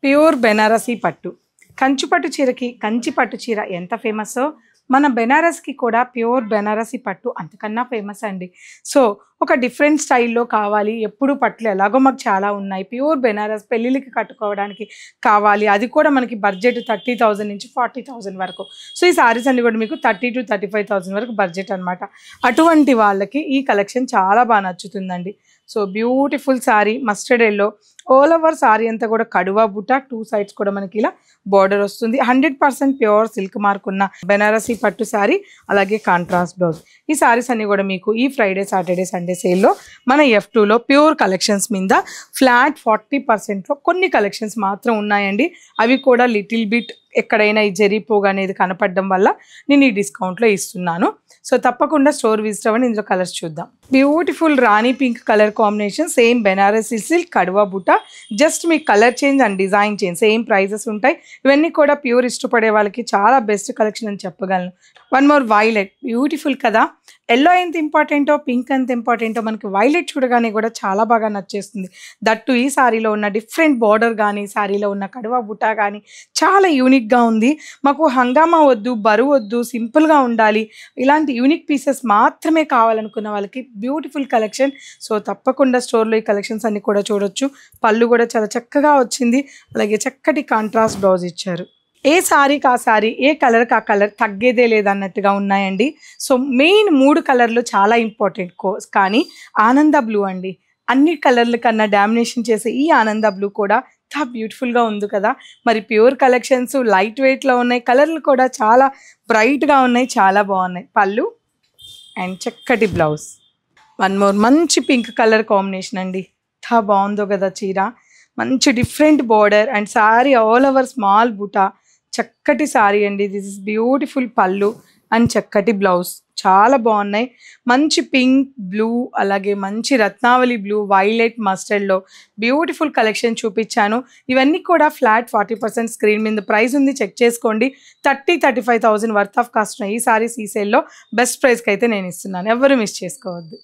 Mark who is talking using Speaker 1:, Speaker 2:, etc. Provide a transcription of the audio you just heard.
Speaker 1: Pure Banarasi పట్టు. కంచి పట్టు చీరకి కంచి పట్టు చీర ఎంత ఫేమస్సో మన బెనారస్కి కూడా ప్యూర్ బెనారసీ పట్టు అంతకన్నా ఫేమస్ అండి. సో ఒక డిఫరెంట్ స్టైల్లో కావాలి, ఎప్పుడు పట్టులు ఎలాగో మాకు చాలా ఉన్నాయి, ప్యూర్ బెనారస్ పెళ్ళిళ్ళకి కట్టుకోవడానికి కావాలి, అది కూడా మనకి బడ్జెట్ 30,000 నుంచి 40,000 వరకు. సో ఈ సారీస్ అన్ని కూడా మీకు 30,000 to 35,000 వరకు బడ్జెట్ అనమాట. అటువంటి వాళ్ళకి ఈ కలెక్షన్ చాలా బాగా నచ్చుతుందండి. So beautiful sari mustard yellow, all over sari అంతా కూడా కడువా బుట్ట, 2 sides కూడా మనకి ఇలా బార్డర్ వస్తుంది. 100% ప్యూర్ సిల్క్ మార్క్ ఉన్న బెనారసీ పట్టు సారీ, అలాగే కాంట్రాస్ట్ బ్లౌజ్. ఈ సారీస్ అన్ని కూడా మీకు ఈ ఫ్రైడే సాటర్డే సండే సేల్లో మన F2లో ప్యూర్ కలెక్షన్స్ మీద ఫ్లాట్ 40%లో కొన్ని కలెక్షన్స్ మాత్రం ఉన్నాయండి. అవి కూడా లిటిల్ బిట్ ఎక్కడైనా ఈ జరీ పోగు అనేది కనపడడం వల్ల నేను ఈ డిస్కౌంట్లో ఇస్తున్నాను. సో తప్పకుండా స్టోర్ విజిట్ అవ్వండి. ఇందులో కలర్స్ చూద్దాం. Beautiful rani pink colour combination, same Banarasi silk kadhua butta, just మీ colour change and design change, same prices ఉంటాయి. ఇవన్నీ కూడా ప్యూర్ ఇష్టపడే వాళ్ళకి చాలా బెస్ట్ కలెక్షన్ అని చెప్పగలను. వన్ మోర్ వైలెట్, బ్యూటిఫుల్ కదా. ఎల్లో ఎంత ఇంపార్టెంటో పింక్ ఎంత ఇంపార్టెంటో మనకి వైలెట్ చూడగానే కూడా చాలా బాగా నచ్చేస్తుంది. దట్టు ఈ సారీలో ఉన్న డిఫరెంట్ బార్డర్ కానీ, సారీలో ఉన్న కడువా బుట్ట కానీ చాలా యూనిక్గా ఉంది. మాకు హంగామా వద్దు, బరువు వద్దు, సింపుల్గా ఉండాలి, ఇలాంటి యూనిక్ పీసెస్ మాత్రమే కావాలనుకున్న వాళ్ళకి బ్యూటిఫుల్ కలెక్షన్. సో తప్పకుండా స్టోర్లో ఈ కలెక్షన్స్ అన్ని కూడా చూడొచ్చు. పళ్ళు కూడా చాలా చక్కగా వచ్చింది, అలాగే చక్కటి కాంట్రాస్ట్ బ్లౌజ్ ఇచ్చారు. ఏ సారీకి ఆ సారీ, ఏ కలర్కి ఆ కలర్ తగ్గేదే లేదన్నట్టుగా ఉన్నాయండి. సో మెయిన్ 3 కలర్లు చాలా ఇంపార్టెంట్ కానీ ఆనంద బ్లూ అండి, అన్ని కలర్ల కన్నా డామినేషన్ చేసే ఈ ఆనంద బ్లూ కూడా చాలా బ్యూటిఫుల్గా ఉంది కదా. మరి ప్యూర్ కలెక్షన్స్ లైట్ వెయిట్లో ఉన్నాయి, కలర్లు కూడా చాలా బ్రైట్గా ఉన్నాయి, చాలా బాగున్నాయి. పళ్ళు అండ్ చక్కటి బ్లౌజ్. వన్ మోర్ మంచి పింక్ కలర్ కాంబినేషన్ అండి, చాలా బాగుందో కదా చీర. మంచి different border and sari all over small బుటా, చక్కటి సారీ అండి. దిస్ ఇస్ బ్యూటిఫుల్ పళ్ళు అండ్ చక్కటి బ్లౌజ్, చాలా బాగున్నాయి. మంచి పింక్ బ్లూ, అలాగే మంచి రత్నావళి బ్లూ, వైలెట్ మస్టర్డ్లో బ్యూటిఫుల్ కలెక్షన్ చూపించాను. ఇవన్నీ కూడా ఫ్లాట్ 40% స్క్రీన్ మీద ప్రైస్ ఉంది, చెక్ చేసుకోండి. 30,000-35,000 వర్త్ ఆఫ్ కాస్ట్ ఉన్నాయి ఈ సారీస్ ఈ సేల్లో. బెస్ట్ ప్రైస్కి అయితే నేను ఇస్తున్నాను, ఎవరు మిస్ చేసుకోవద్దు.